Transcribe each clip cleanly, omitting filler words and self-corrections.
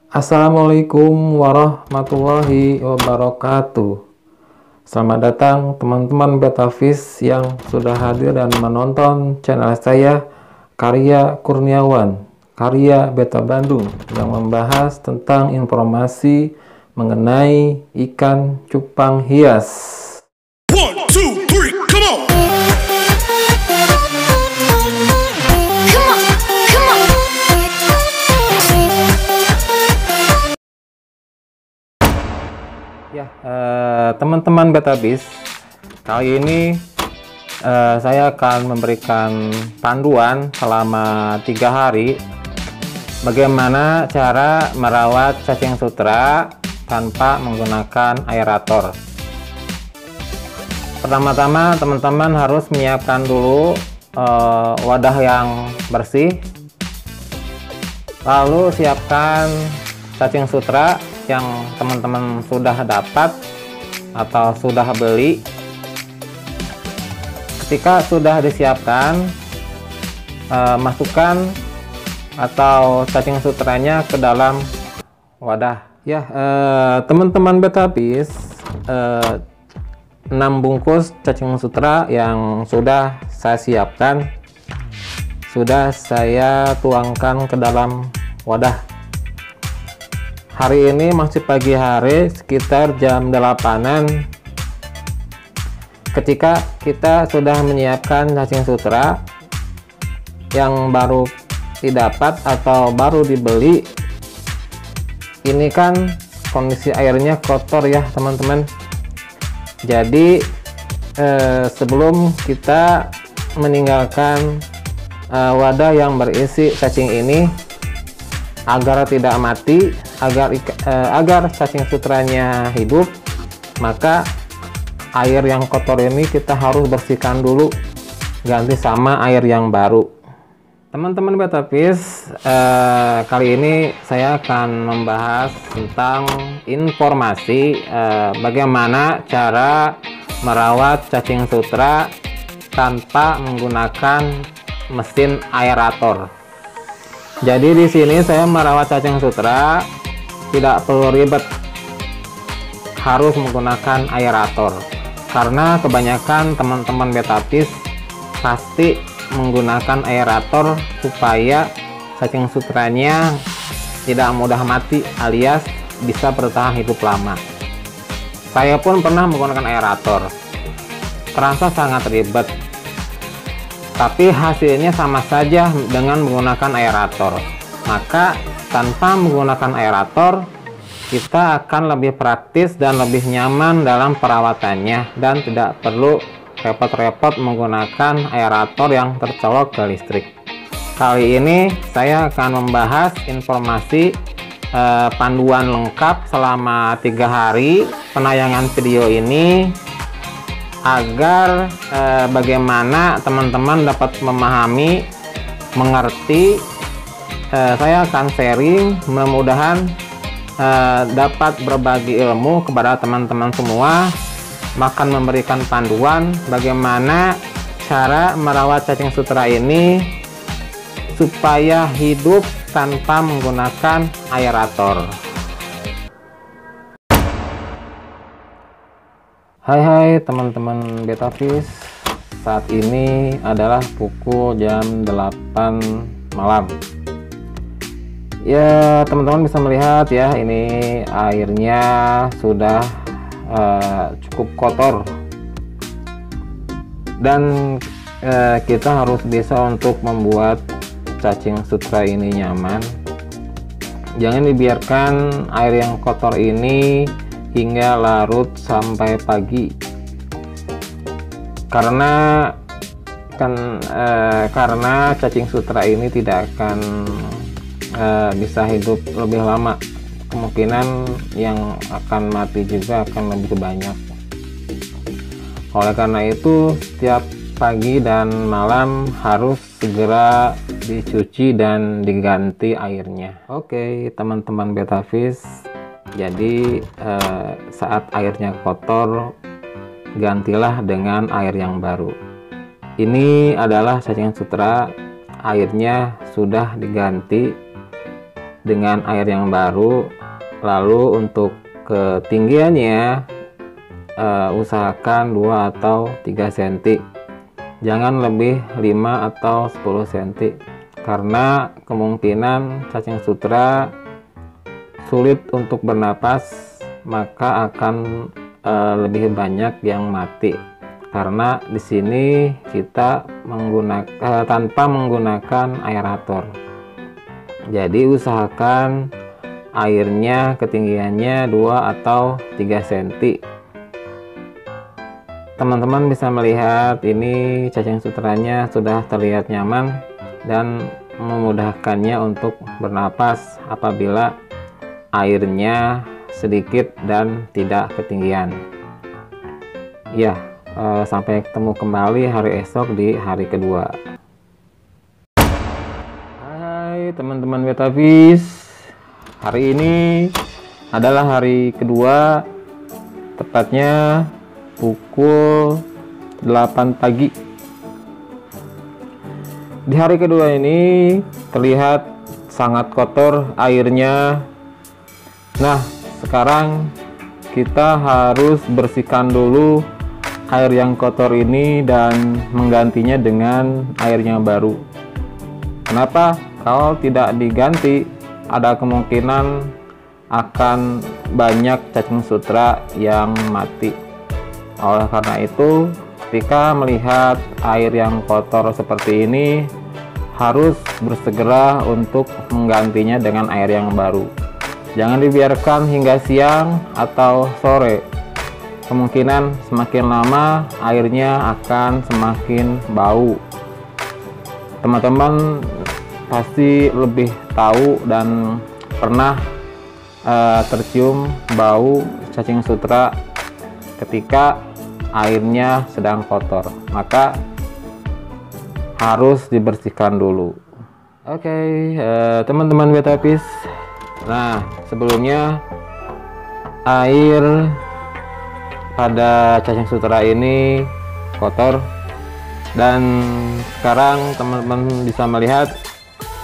Assalamualaikum warahmatullahi wabarakatuh. Selamat datang teman-teman Betavis yang sudah hadir dan menonton channel saya, Karya Kurniawan, Karya Beta Bandung, yang membahas tentang informasi mengenai ikan cupang hias. 1, 2, 3, come on! Ya, teman-teman Betavis, kali ini saya akan memberikan panduan selama 3 hari bagaimana cara merawat cacing sutra tanpa menggunakan aerator. Pertama-tama teman-teman harus menyiapkan dulu wadah yang bersih, lalu siapkan cacing sutra yang teman-teman sudah dapat atau sudah beli. Ketika sudah disiapkan, masukkan atau cacing sutranya ke dalam wadah. Ya, teman-teman Betavis, 6 bungkus cacing sutra yang sudah saya siapkan sudah saya tuangkan ke dalam wadah. Hari ini masih pagi hari, sekitar jam 8-an. Ketika kita sudah menyiapkan cacing sutra yang baru didapat atau baru dibeli, ini kan kondisi airnya kotor ya teman-teman. Jadi sebelum kita meninggalkan wadah yang berisi cacing ini, agar tidak mati, agar cacing sutranya hidup, maka air yang kotor ini kita harus bersihkan dulu, ganti sama air yang baru. Teman-teman Betavis, kali ini saya akan membahas tentang informasi bagaimana cara merawat cacing sutra tanpa menggunakan mesin aerator. Jadi di sini saya merawat cacing sutra tidak perlu ribet, harus menggunakan aerator. Karena kebanyakan teman-teman Betavis pasti menggunakan aerator supaya cacing sutranya tidak mudah mati alias bisa bertahan hidup lama. Saya pun pernah menggunakan aerator, terasa sangat ribet, tapi hasilnya sama saja dengan menggunakan aerator. Maka tanpa menggunakan aerator, kita akan lebih praktis dan lebih nyaman dalam perawatannya dan tidak perlu repot-repot menggunakan aerator yang tercolok ke listrik. Kali ini saya akan membahas informasi panduan lengkap selama 3 hari penayangan video ini, agar bagaimana teman-teman dapat memahami, mengerti. Saya akan sharing, mudah-mudahan dapat berbagi ilmu kepada teman-teman semua, bahkan memberikan panduan bagaimana cara merawat cacing sutra ini supaya hidup tanpa menggunakan aerator. Hai teman-teman Betavis, saat ini adalah pukul jam 8 malam. Ya teman-teman bisa melihat ya, ini airnya sudah cukup kotor dan kita harus bisa untuk membuat cacing sutra ini nyaman. Jangan dibiarkan air yang kotor ini hingga larut sampai pagi, karena cacing sutra ini tidak akan bisa hidup lebih lama. Kemungkinan yang akan mati juga akan lebih banyak. Oleh karena itu, setiap pagi dan malam harus segera dicuci dan diganti airnya. Oke teman-teman Betavis, jadi saat airnya kotor, gantilah dengan air yang baru. Ini adalah cacing sutra, airnya sudah diganti dengan air yang baru. Lalu untuk ketinggiannya usahakan 2 atau 3 cm, jangan lebih 5 atau 10 cm, karena kemungkinan cacing sutra sulit untuk bernapas, maka akan lebih banyak yang mati, karena di sini kita tanpa menggunakan aerator. Jadi usahakan airnya ketinggiannya 2 atau 3 cm. Teman-teman bisa melihat ini cacing sutranya sudah terlihat nyaman dan memudahkannya untuk bernapas apabila airnya sedikit dan tidak ketinggian. Ya, sampai ketemu kembali hari esok di hari kedua. Hai teman-teman Betafish, hari ini adalah hari kedua, tepatnya pukul 8 pagi. Di hari kedua ini terlihat sangat kotor airnya. Nah, sekarang kita harus bersihkan dulu air yang kotor ini dan menggantinya dengan air yang baru. Kenapa? Kalau tidak diganti, ada kemungkinan akan banyak cacing sutra yang mati. Oleh karena itu, ketika melihat air yang kotor seperti ini, harus bersegera untuk menggantinya dengan air yang baru. Jangan dibiarkan hingga siang atau sore. Kemungkinan semakin lama airnya akan semakin bau. Teman-teman pasti lebih tahu dan pernah tercium bau cacing sutra ketika airnya sedang kotor, maka harus dibersihkan dulu. Oke, teman-teman Betafish, nah sebelumnya air pada cacing sutra ini kotor, dan sekarang teman-teman bisa melihat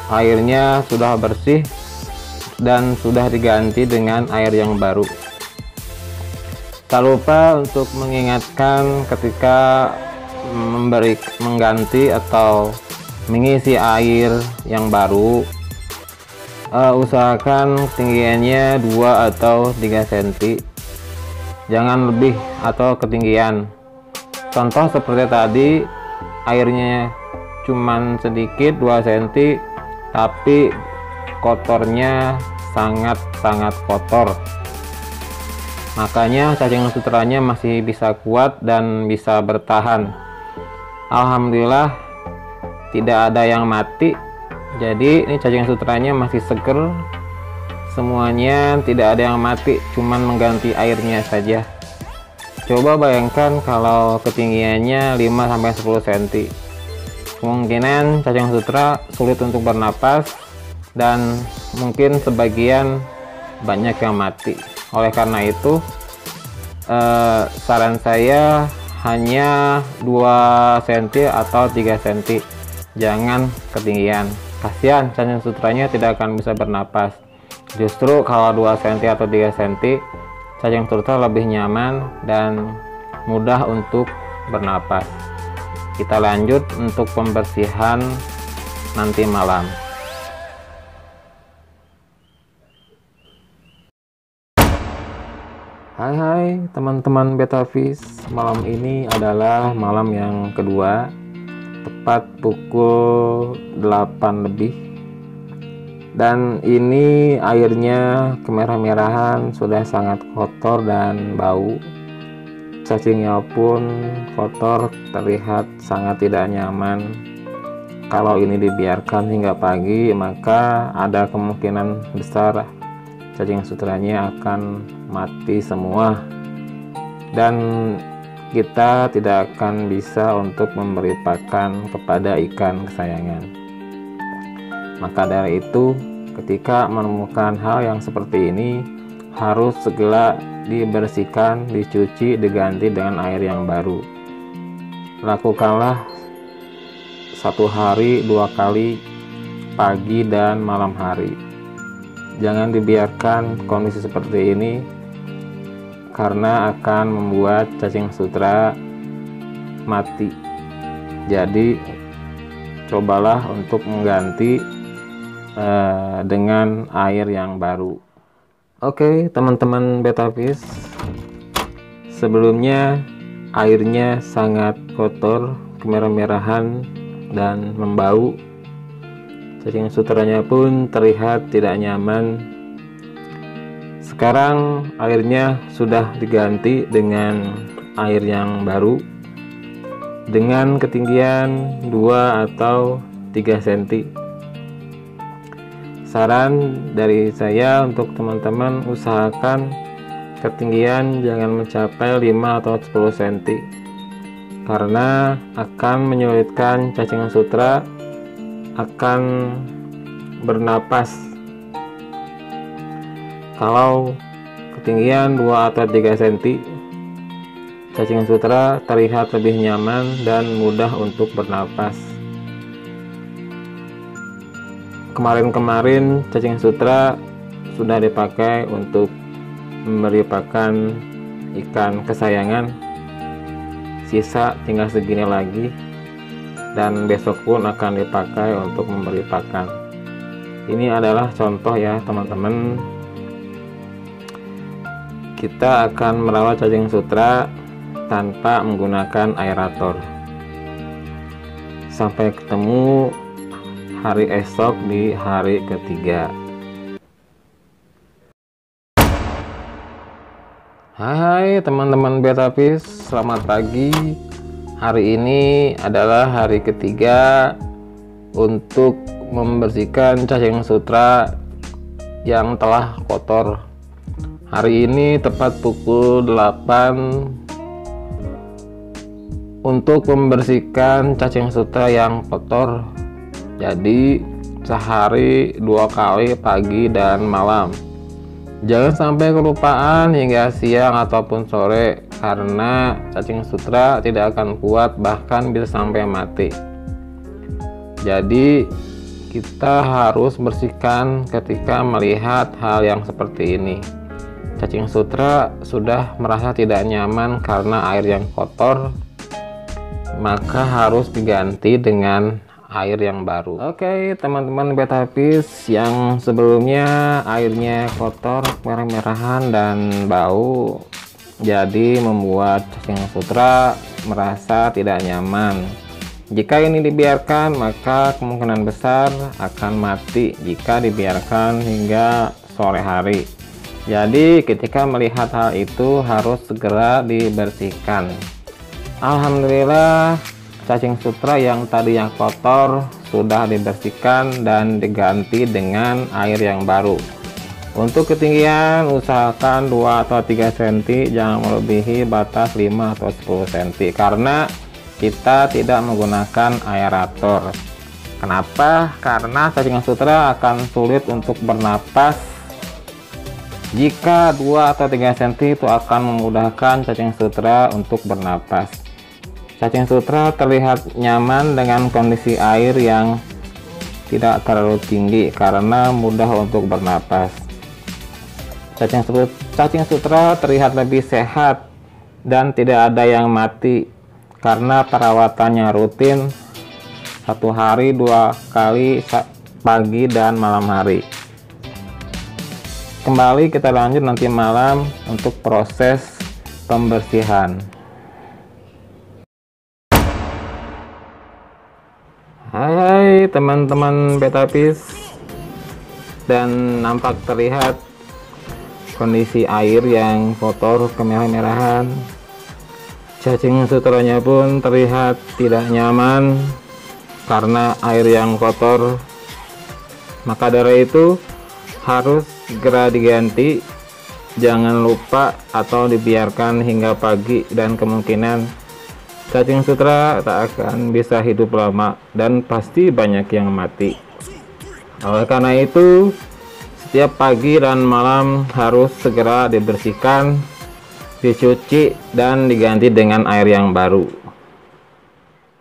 airnya sudah bersih dan sudah diganti dengan air yang baru. Tak lupa untuk mengingatkan ketika mengganti atau mengisi air yang baru, usahakan ketinggiannya 2 atau 3 cm, jangan lebih atau ketinggian. Contoh seperti tadi, airnya cuman sedikit 2 cm, tapi kotornya sangat kotor. Makanya cacing sutranya masih bisa kuat dan bisa bertahan. Alhamdulillah tidak ada yang mati. Jadi ini cacing sutranya masih seger. Semuanya tidak ada yang mati, cuman mengganti airnya saja. Coba bayangkan kalau ketinggiannya 5-10 cm. Kemungkinan cacing sutra sulit untuk bernapas dan mungkin sebagian banyak yang mati. Oleh karena itu, saran saya hanya 2 cm atau 3 cm, jangan ketinggian. Kasihan cacing sutranya tidak akan bisa bernapas. Justru kalau 2 cm atau 3 cm, cacing sutra lebih nyaman dan mudah untuk bernapas. Kita lanjut untuk pembersihan nanti malam. Hai teman-teman Betafish, malam ini adalah malam yang kedua, tepat pukul 8 lebih, dan ini airnya kemerah-merahan, sudah sangat kotor dan bau. Cacingnya pun kotor, terlihat sangat tidak nyaman. Kalau ini dibiarkan hingga pagi, maka ada kemungkinan besar cacing sutranya akan mati semua, dan kita tidak akan bisa untuk memberi pakan kepada ikan kesayangan. Maka dari itu, ketika menemukan hal yang seperti ini, harus segera dibersihkan, dicuci, diganti dengan air yang baru. Lakukanlah 1 hari 2 kali, pagi dan malam hari. jangan dibiarkan kondisi seperti ini karena akan membuat cacing sutra mati. Jadi cobalah untuk mengganti dengan air yang baru. Oke, teman-teman Betafish, sebelumnya airnya sangat kotor, kemerah-merahan dan membau. Cacing sutranya pun terlihat tidak nyaman. Sekarang airnya sudah diganti dengan air yang baru dengan ketinggian 2 atau 3 cm. Saran dari saya untuk teman-teman, usahakan ketinggian jangan mencapai 5 atau 10 cm karena akan menyulitkan cacing sutra akan bernapas. Kalau ketinggian 2 atau 3 cm, cacing sutra terlihat lebih nyaman dan mudah untuk bernapas. Kemarin-kemarin cacing sutra sudah dipakai untuk memberi pakan ikan kesayangan, sisa tinggal segini lagi, dan besok pun akan dipakai untuk memberi pakan. Ini adalah contoh ya teman-teman, kita akan merawat cacing sutra tanpa menggunakan aerator. Sampai ketemu hari esok di hari ketiga. Hai teman-teman Betafish, selamat pagi. Hari ini adalah hari ketiga untuk membersihkan cacing sutra yang telah kotor. Hari ini tepat pukul 8 untuk membersihkan cacing sutra yang kotor. Jadi sehari 2 kali, pagi dan malam. Jangan sampai kelupaan hingga siang ataupun sore karena cacing sutra tidak akan kuat, bahkan bisa sampai mati. Jadi kita harus bersihkan ketika melihat hal yang seperti ini. Cacing sutra sudah merasa tidak nyaman karena air yang kotor, maka harus diganti dengan air yang baru. Oke teman-teman Betafish, yang sebelumnya airnya kotor, merah-merahan dan bau, jadi membuat cacing sutra merasa tidak nyaman. Jika ini dibiarkan, maka kemungkinan besar akan mati jika dibiarkan hingga sore hari. Jadi ketika melihat hal itu harus segera dibersihkan. Alhamdulillah, cacing sutra yang tadinya kotor sudah dibersihkan dan diganti dengan air yang baru. Untuk ketinggian usahakan 2 atau 3 cm, jangan melebihi batas 5 atau 10 cm karena kita tidak menggunakan aerator. Kenapa? Karena cacing sutra akan sulit untuk bernapas. Jika 2 atau 3 cm itu akan memudahkan cacing sutra untuk bernapas. Cacing sutra terlihat nyaman dengan kondisi air yang tidak terlalu tinggi karena mudah untuk bernapas. Cacing sutra terlihat lebih sehat dan tidak ada yang mati karena perawatannya rutin, 1 hari 2 kali, pagi dan malam hari. Kembali kita lanjut nanti malam untuk proses pembersihan. Hai teman-teman Betafish, dan nampak terlihat kondisi air yang kotor, kemerah-merahan. Cacing sutranya pun terlihat tidak nyaman karena air yang kotor. Maka dari itu harus segera diganti, jangan lupa atau dibiarkan hingga pagi dan kemungkinan cacing sutra tak akan bisa hidup lama dan pasti banyak yang mati. Oleh karena itu, setiap pagi dan malam harus segera dibersihkan, dicuci, dan diganti dengan air yang baru.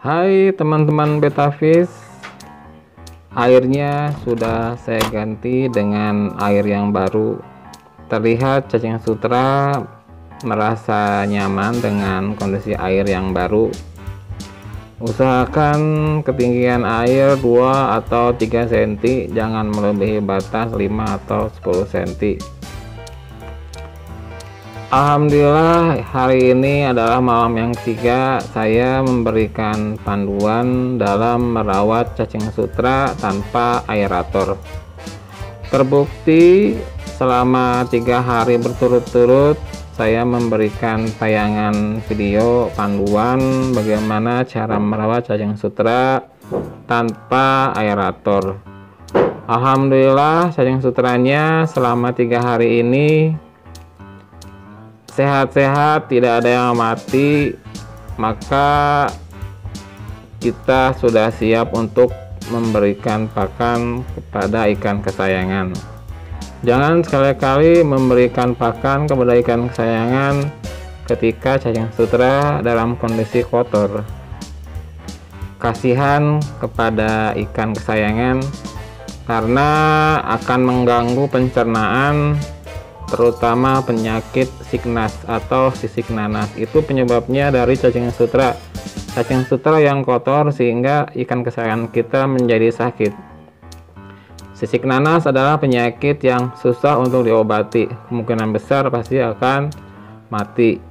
Hai teman-teman Betafish, Airnya sudah saya ganti dengan air yang baru. Terlihat cacing sutra merasa nyaman dengan kondisi air yang baru. Usahakan ketinggian air 2 atau 3 cm, jangan melebihi batas 5 atau 10 cm. Alhamdulillah, hari ini adalah malam yang ketiga saya memberikan panduan dalam merawat cacing sutra tanpa aerator. Terbukti selama 3 hari berturut-turut saya memberikan tayangan video panduan bagaimana cara merawat cacing sutra tanpa aerator. Alhamdulillah, cacing sutranya selama 3 hari ini sehat-sehat, tidak ada yang mati. Maka kita sudah siap untuk memberikan pakan kepada ikan kesayangan. Jangan sekali-kali memberikan pakan kepada ikan kesayangan ketika cacing sutra dalam kondisi kotor. Kasihan kepada ikan kesayangan karena akan mengganggu pencernaan, terutama penyakit sickness atau sisik nanas. Itu penyebabnya dari cacing sutra. Cacing sutra yang kotor sehingga ikan kesayangan kita menjadi sakit. Sisik nanas adalah penyakit yang susah untuk diobati. Kemungkinan besar pasti akan mati.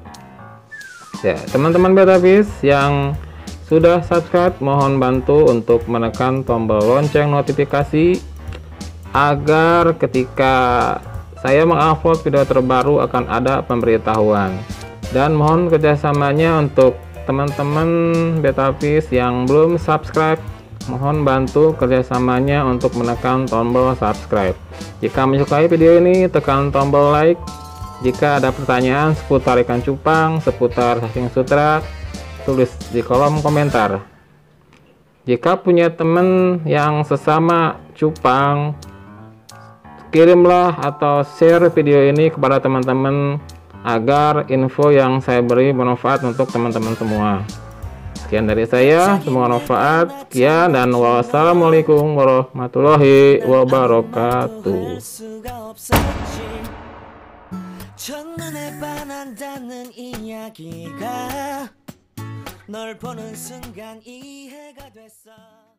Ya, teman-teman Betafish yang sudah subscribe, mohon bantu untuk menekan tombol lonceng notifikasi agar ketika saya mengupload video terbaru akan ada pemberitahuan. Dan mohon kerjasamanya untuk teman-teman Betafish yang belum subscribe, mohon bantu kerjasamanya untuk menekan tombol subscribe. Jika menyukai video ini, tekan tombol like. Jika ada pertanyaan seputar ikan cupang, seputar cacing sutra, tulis di kolom komentar. Jika punya teman yang sesama cupang, kirimlah atau share video ini kepada teman-teman agar info yang saya beri bermanfaat untuk teman-teman semua. Sekian dari saya, semoga manfaat. Sekian dan wassalamualaikum warahmatullahi wabarakatuh. 첫눈에 반한다는 이야기가 널 보는 순간 이해가 됐어.